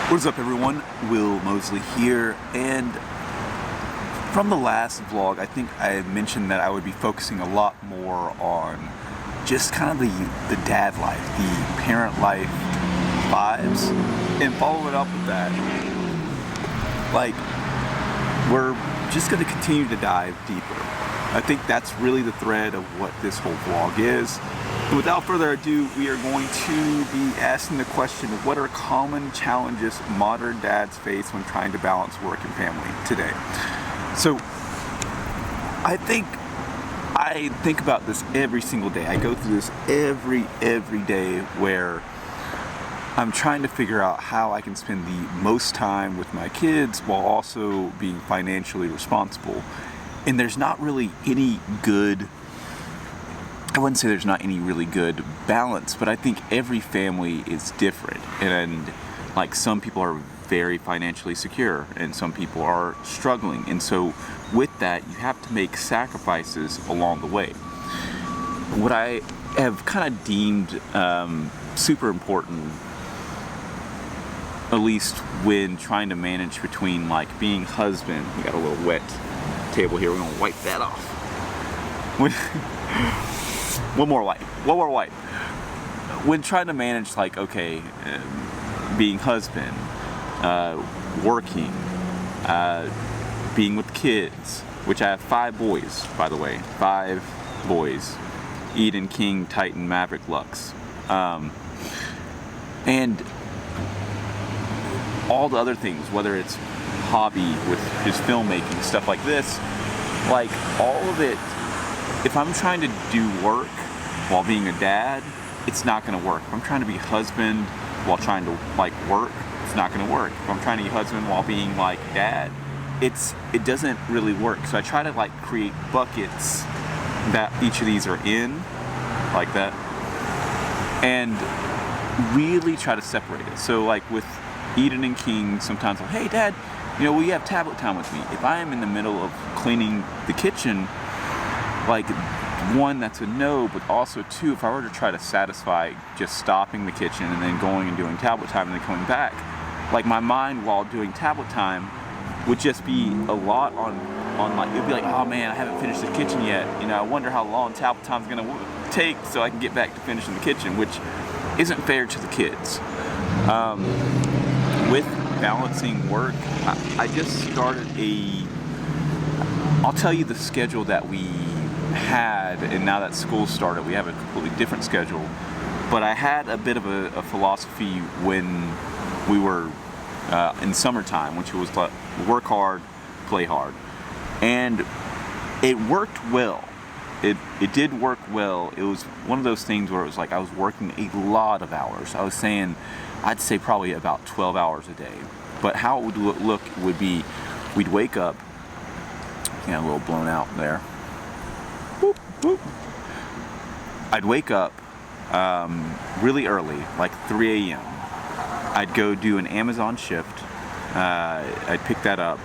What's up, everyone? Will Mosley here, and from the last vlog I think I mentioned that I would be focusing a lot more on just kind of the dad life, the parent life vibes, and follow it up with that. Like, we're just going to continue to dive deeper. I think that's really the thread of what this whole vlog is. And without further ado, we are going to be asking the question, what are common challenges modern dads face when trying to balance work and family today? So I think about this every single day. I go through this every day where I'm trying to figure out how I can spend the most time with my kids while also being financially responsible. And there's not really any good, I wouldn't say there's not any really good balance, but I think every family is different. And like, some people are very financially secure and some people are struggling. And so with that, you have to make sacrifices along the way. What I have kind of deemed super important, at least when trying to manage between like being husband, we got a little wet table here, we're gonna wipe that off. One more wipe. When trying to manage, like, okay, being husband, working, being with kids, which I have 5 boys, by the way, 5 boys, Eden, King, Titan, Maverick, Lux, and all the other things, whether it's hobby with his filmmaking, stuff like this, like all of it, if I'm trying to do work while being a dad, it's not going to work. If I'm trying to be husband while trying to like work, it's not going to work. If I'm trying to be husband while being like dad, it doesn't really work. So I try to like create buckets that each of these are in, like that, and really try to separate it. So like with Eden and King, sometimes like, hey dad, will you have tablet time with me? If I am in the middle of cleaning the kitchen, like, 1, that's a no, but also 2, if I were to try to satisfy just stopping the kitchen and then going and doing tablet time and then coming back, like my mind while doing tablet time would just be a lot on like, it'd be like, oh man, I haven't finished the kitchen yet. I wonder how long tablet time's gonna take so I can get back to finishing the kitchen, which isn't fair to the kids. With balancing work, I just started I'll tell you the schedule that we had, and now that school started, we have a completely different schedule. But I had a bit of a philosophy when we were in summertime, which was like, work hard, play hard. And it worked well. It did work well. It was one of those things where it was like I was working a lot of hours. I'd say probably about 12 hours a day. But how it would look would be, we'd wake up, a little blown out there. Boop, boop. I'd wake up really early, like 3 a.m. I'd go do an Amazon shift. I'd pick that up.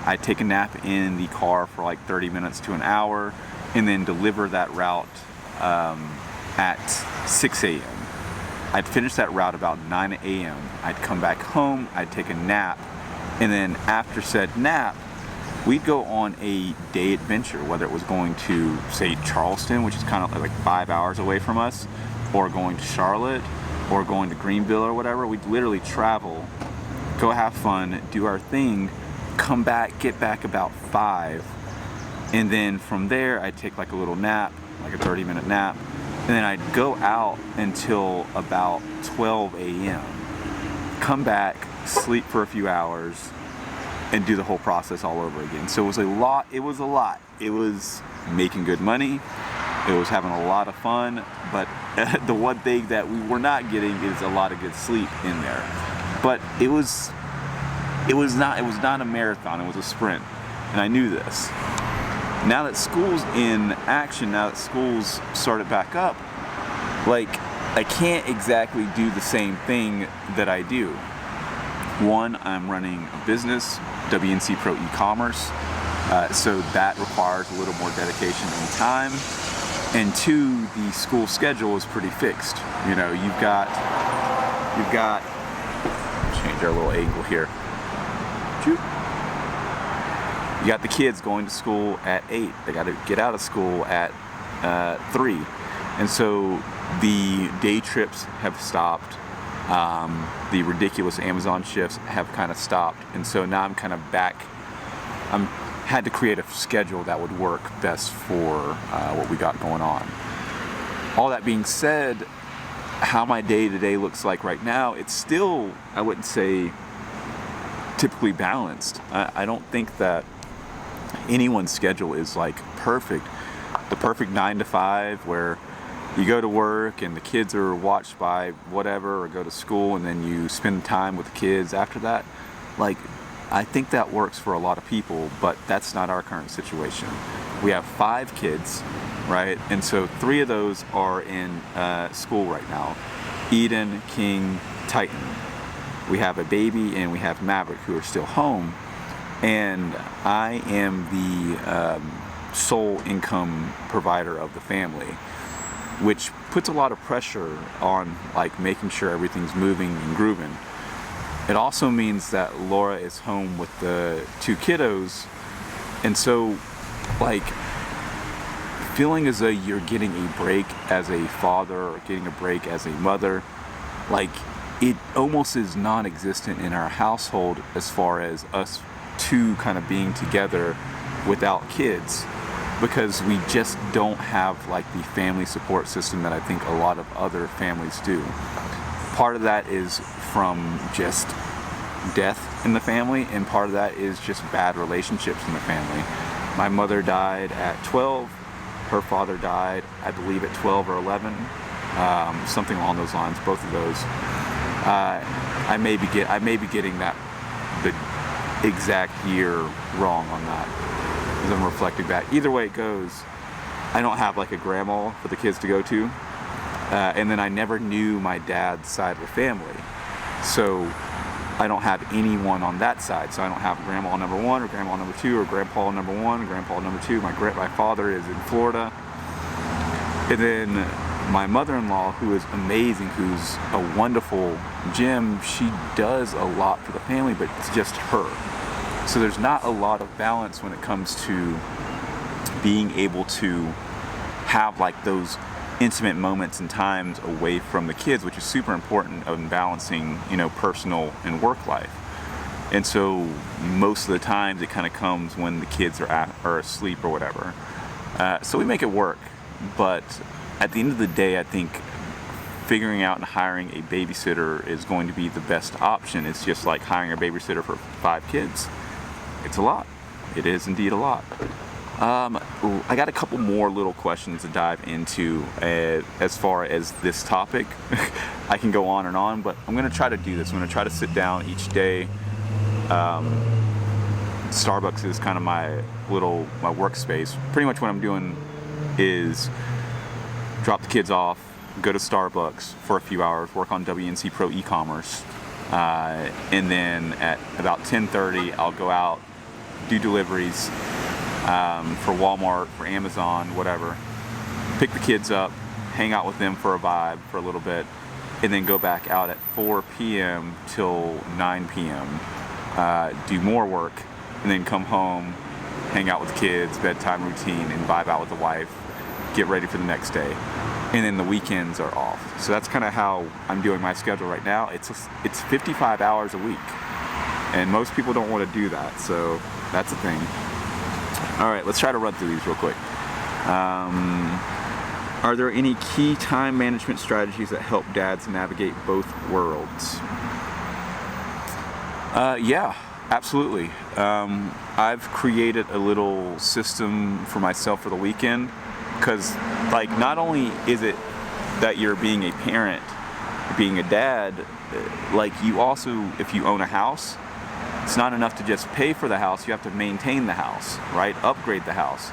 I'd take a nap in the car for like 30 minutes to an hour, and then deliver that route at 6 a.m. I'd finish that route about 9 a.m. I'd come back home, I'd take a nap, and then after said nap, we'd go on a day adventure, whether it was going to, say, Charleston, which is kind of like 5 hours away from us, or going to Charlotte, or going to Greenville or whatever. We'd literally travel, go have fun, do our thing, come back, get back about 5, and then from there I'd take like a little nap, like a 30-minute nap, and then I'd go out until about 12 a.m. Come back, sleep for a few hours, and do the whole process all over again. So it was a lot. It was making good money. It was having a lot of fun. But the one thing that we were not getting is a lot of good sleep in there. But it was not a marathon. It was a sprint, and I knew this. Now that school's in action, now that school's started back up, like, I can't exactly do the same thing that I do. 1, I'm running a business, WNC Pro e-commerce, so that requires a little more dedication and time. And 2, the school schedule is pretty fixed. You've got change our little angle here. You got the kids going to school at 8. They got to get out of school at 3. And so the day trips have stopped. The ridiculous Amazon shifts have kind of stopped. And so now I'm kind of back. Had to create a schedule that would work best for what we got going on. All that being said, how my day-to-day looks like right now, it's still, I wouldn't say, typically balanced. I don't think that anyone's schedule is like perfect. The perfect 9 to 5 where you go to work and the kids are watched by whatever, or go to school and then you spend time with the kids after that. Like, I think that works for a lot of people, but that's not our current situation. We have 5 kids, right? And so 3 of those are in school right now. Eden, King, Titan. We have a baby and we have Maverick, who are still home. And I am the sole income provider of the family, which puts a lot of pressure on like making sure everything's moving and grooving. It also means that Laura is home with the 2 kiddos, and so like feeling as though you're getting a break as a father or getting a break as a mother, like it almost is non-existent in our household as far as us 2 kind of being together without kids, because we just don't have like the family support system that I think a lot of other families do. Part of that is from just death in the family, and part of that is just bad relationships in the family. My mother died at 12. Her father died, I believe, at 12 or 11. Something along those lines, both of those. I may be getting that the exact year wrong on that as I'm reflecting back. Either way it goes, I don't have like a grandma for the kids to go to, and then I never knew my dad's side of the family, so I don't have anyone on that side. So I don't have grandma number 1 or grandma number 2 or grandpa number 1 or grandpa number 2. My father is in Florida, and then my mother-in-law, who is amazing, who's a wonderful gem, she does a lot for the family, but it's just her. So there's not a lot of balance when it comes to being able to have like those intimate moments and times away from the kids, which is super important in balancing, personal and work life. And so most of the times it kind of comes when the kids are asleep or whatever. So we make it work, but at the end of the day, I think figuring out and hiring a babysitter is going to be the best option. It's just like hiring a babysitter for 5 kids. It's a lot. It is indeed a lot. I got a couple more little questions to dive into as far as this topic. I can go on and on, but I'm going to try to do this. I'm going to try to sit down each day. Starbucks is kind of my workspace. Pretty much what I'm doing is drop the kids off, go to Starbucks for a few hours, work on WNC Pro e-commerce, and then at about 10:30 I'll go out, do deliveries for Walmart, for Amazon, whatever, pick the kids up, hang out with them for a vibe for a little bit, and then go back out at 4 p.m. till 9 p.m., do more work, and then come home, hang out with the kids, bedtime routine, and vibe out with the wife, get ready for the next day. And then the weekends are off. So that's kind of how I'm doing my schedule right now. It's 55 hours a week, and most people don't want to do that, so that's the thing. All right, let's try to run through these real quick. Are there any key time management strategies that help dads navigate both worlds? Yeah, absolutely. I've created a little system for myself for the weekend, because like not only is it that you're being a parent, being a dad, like you also, if you own a house, it's not enough to just pay for the house, you have to maintain the house, right? Upgrade the house.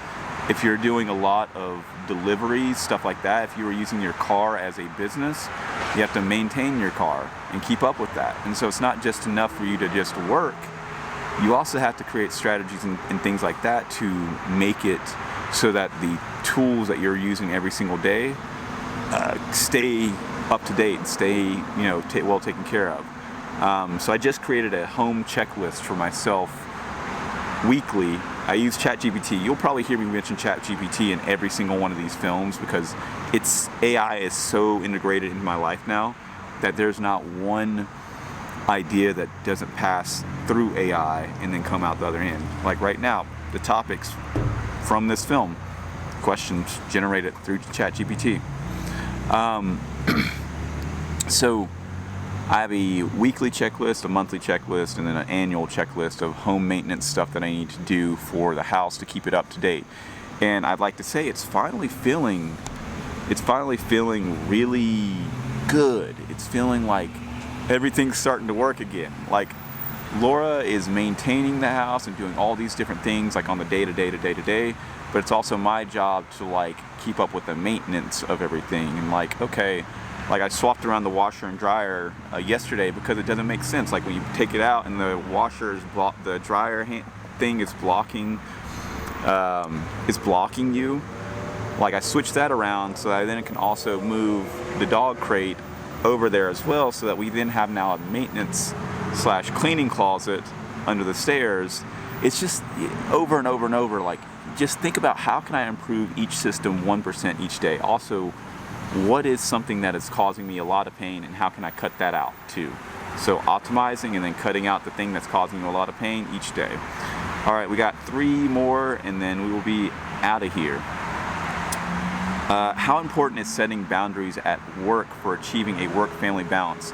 If you're doing a lot of deliveries, stuff like that, if you were using your car as a business, you have to maintain your car and keep up with that. And so it's not just enough for you to just work. You also have to create strategies and things like that to make it so that the tools that you're using every single day stay up to date, stay well taken care of. So I just created a home checklist for myself weekly. I use ChatGPT. You'll probably hear me mention ChatGPT in every single one of these films because AI is so integrated into my life now that there's not one idea that doesn't pass through AI and then come out the other end. Like right now, the topics from this film, questions generated through ChatGPT. So I have a weekly checklist, a monthly checklist, and then an annual checklist of home maintenance stuff that I need to do for the house to keep it up to date. And I'd like to say it's finally feeling really good. It's feeling like everything's starting to work again. Like Laura is maintaining the house and doing all these different things like on the day to day, but it's also my job to like keep up with the maintenance of everything. And like, okay, like I swapped around the washer and dryer yesterday because it doesn't make sense. Like when you take it out and the washer is the dryer thing is blocking you. Like I switched that around so that then it can also move the dog crate over there as well, so that we then have now a maintenance / cleaning closet under the stairs. It's just over and over and over. Like just think about how can I improve each system 1% each day. Also, what is something that is causing me a lot of pain and how can I cut that out too? So optimizing and then cutting out the thing that's causing you a lot of pain each day. All right, we got 3 more and then we will be out of here. How important is setting boundaries at work for achieving a work-family balance?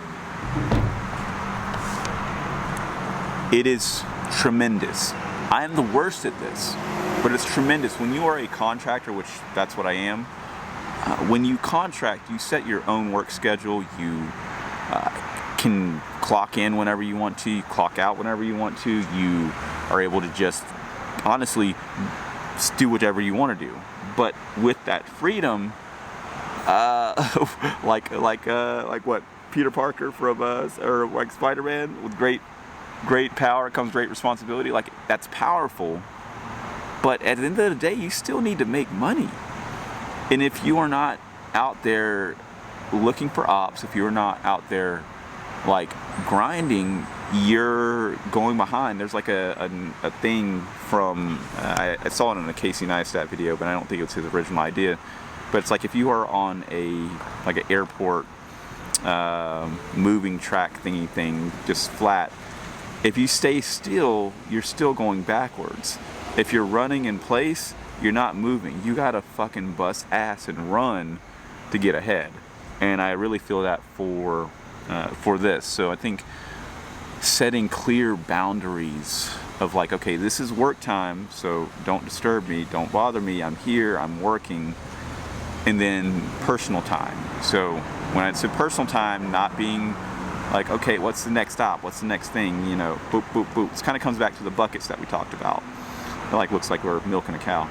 It is tremendous. I am the worst at this, but it's tremendous. When you are a contractor, which that's what I am, when you contract, you set your own work schedule. You can clock in whenever you want to, you clock out whenever you want to. You are able to just honestly do whatever you want to do. But with that freedom, like what Peter Parker from or like Spider-Man, with great power comes great responsibility. Like that's powerful, but at the end of the day, you still need to make money. And if you are not out there looking for ops, if you're not out there like grinding, you're going behind. There's like a thing from I saw it in a Casey Neistat video, but I don't think it was his original idea. But it's like if you are on an airport moving track thingy thing, just flat. If you stay still, you're still going backwards. If you're running in place, you're not moving. You gotta fucking bust ass and run to get ahead. And I really feel that for this. So I think setting clear boundaries of like, okay, this is work time, so don't disturb me, don't bother me, I'm here, I'm working. And then personal time. So when I said personal time, not being like, okay, what's the next stop? What's the next thing? You know, boop, boop, boop. It kind of comes back to the buckets that we talked about. It like looks like we're milking a cow.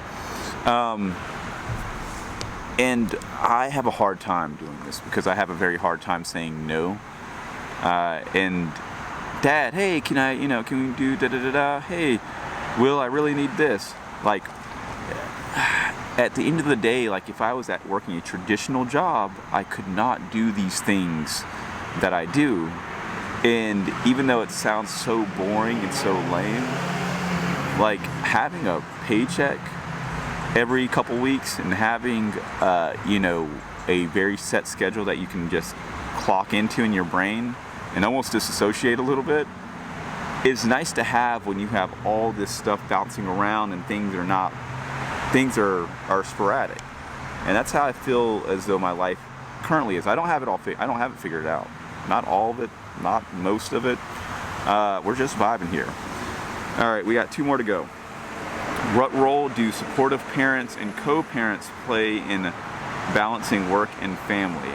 And I have a hard time doing this because I have a very hard time saying no. And Dad, hey, can we do da-da-da-da? Hey, Will, I really need this. Like, at the end of the day, like if I was working a traditional job, I could not do these things that I do. And even though it sounds so boring and so lame, like having a paycheck every couple weeks and having, a very set schedule that you can just clock into in your brain and almost disassociate a little bit is nice to have when you have all this stuff bouncing around and things are sporadic. And that's how I feel as though my life currently is. I don't have it figured out. Not all of it, not most of it. We're just vibing here. All right, we got 2 more to go. What role do supportive parents and co-parents play in balancing work and family?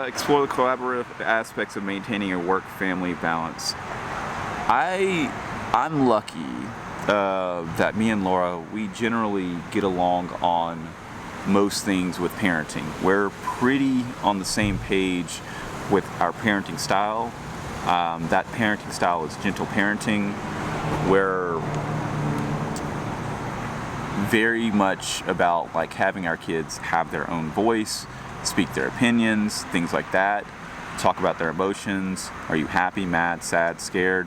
Explore the collaborative aspects of maintaining a work-family balance. I'm lucky that me and Laura, we generally get along on most things with parenting. We're pretty on the same page with our parenting style. That parenting style is gentle parenting. We're very much about like having our kids have their own voice, speak their opinions, things like that. talk about their emotions. Are you happy, mad, sad, scared?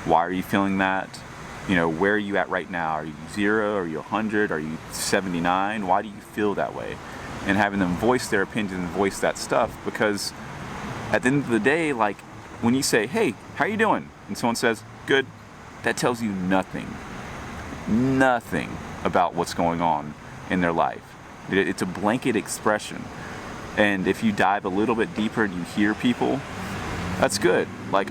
Why are you feeling that? You know, where are you at right now? Are you 0? Are you 100? Are you 79? Why do you feel that way? And having them voice their opinions and voice that stuff, because at the end of the day, like when you say, hey, how you doing? And someone says, good, that tells you nothing about what's going on in their life. It's a blanket expression. And if you dive a little bit deeper and you hear people, that's good. Like,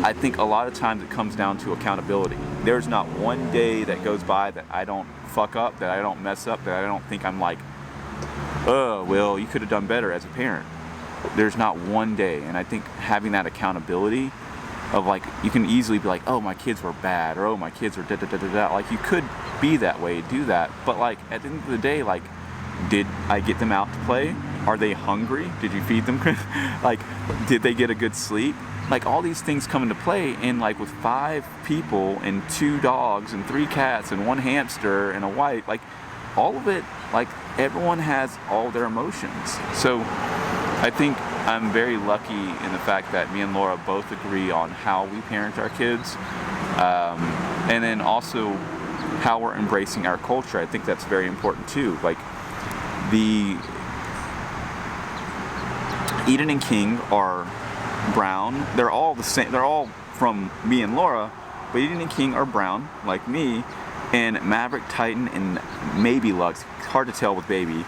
I think a lot of times it comes down to accountability. There's not one day that goes by that I don't fuck up, that I don't mess up, that I don't think I'm like, oh, well, you could have done better as a parent. There's not one day. And I think having that accountability of like, you can easily be like, oh, my kids were bad, or oh, my kids were da-da-da-da-da. Like, you could be that way, do that. But like, at the end of the day, like, did I get them out to play? Are they hungry? Did you feed them? Like, did they get a good sleep? Like, all these things come into play, and like with 5 people and 2 dogs and 3 cats and 1 hamster and a wife, like all of it, like everyone has all their emotions. So I think I'm very lucky in the fact that me and Laura both agree on how we parent our kids, and then also how we're embracing our culture. I think that's very important too. Like, the Eden and King are brown. They're all the same. They're all from me and Laura, but Eden and King are brown, like me, and Maverick, Titan, and maybe Lux, it's hard to tell with baby,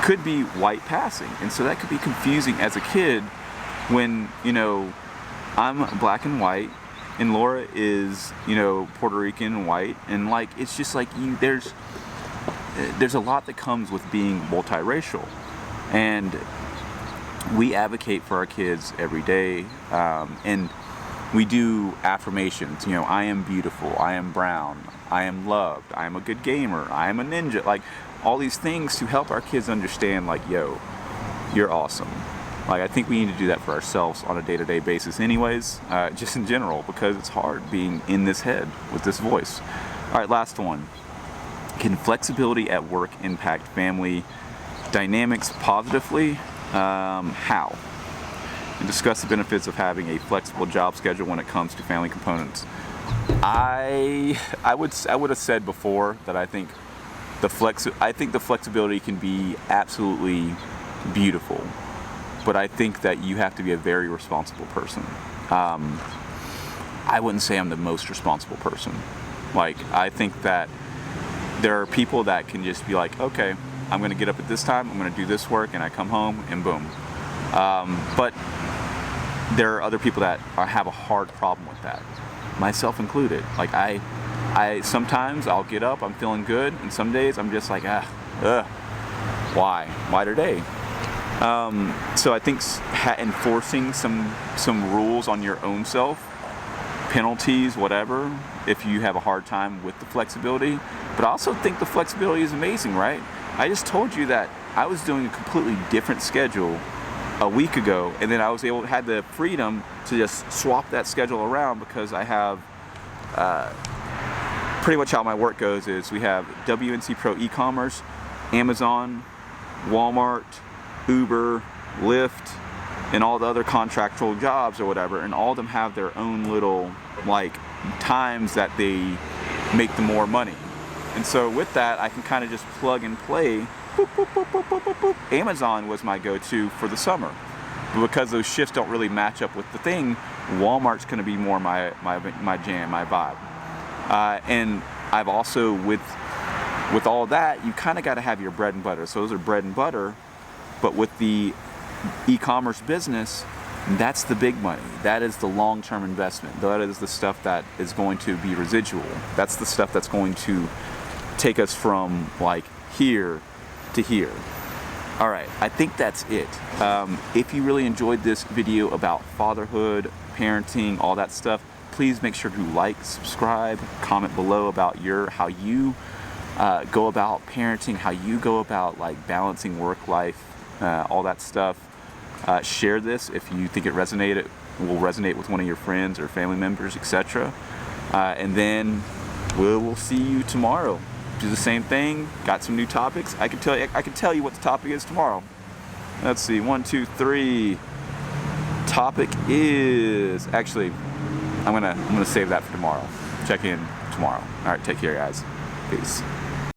could be white passing. And so that could be confusing as a kid when, you know, I'm black and white and Laura is, you know, Puerto Rican and white, and like, it's just like there's a lot that comes with being multiracial. And we advocate for our kids every day, and we do affirmations. You know, I am beautiful, I am brown, I am loved, I am a good gamer, I am a ninja. Like, all these things to help our kids understand, like, yo, you're awesome. Like, I think we need to do that for ourselves on a day-to-day basis anyways, just in general, because it's hard being in this head with this voice. All right, last one. Can flexibility at work impact family dynamics positively? How? And discuss the benefits of having a flexible job schedule when it comes to family components. I would have said before that I think the flexibility can be absolutely beautiful, but I think that you have to be a very responsible person. I wouldn't say I'm the most responsible person. Like, I think that there are people that can just be like, okay, I'm going to get up at this time, I'm going to do this work, and I come home, and boom. But there are other people that have a hard problem with that, myself included. Like, I sometimes I'll get up, I'm feeling good, and some days I'm just like, why today? So I think enforcing some rules on your own self, penalties, whatever, if you have a hard time with the flexibility. But I also think the flexibility is amazing, right? I just told you that I was doing a completely different schedule a week ago, and then I was had the freedom to just swap that schedule around, because I have pretty much how my work goes is we have WNC Pro e-commerce, Amazon, Walmart, Uber, Lyft, and all the other contractual jobs or whatever, and all of them have their own little like times that they make the more money. And so with that, I can kind of just plug and play. Boop, boop, boop, boop, boop, boop, boop. Amazon was my go-to for the summer, but because those shifts don't really match up with the thing, Walmart's going to be more my jam, my vibe. And I've also with all that, you kind of got to have your bread and butter. So those are bread and butter, but with the e-commerce business, that's the big money. That is the long-term investment. That is the stuff that is going to be residual. That's the stuff that's going to take us from like here to here. All right, I think that's it. If you really enjoyed this video about fatherhood, parenting, all that stuff, please make sure to like, subscribe, comment below about how you go about parenting, how you go about like balancing work life, all that stuff. Share this if you think it will resonate with one of your friends or family members, etc. And then we'll see you tomorrow. Do the same thing. Got some new topics. I can tell you what the topic is tomorrow. Let's see. 1, 2, 3. topic is actually I'm gonna save that for tomorrow. Check in tomorrow. All right, take care, guys. Peace.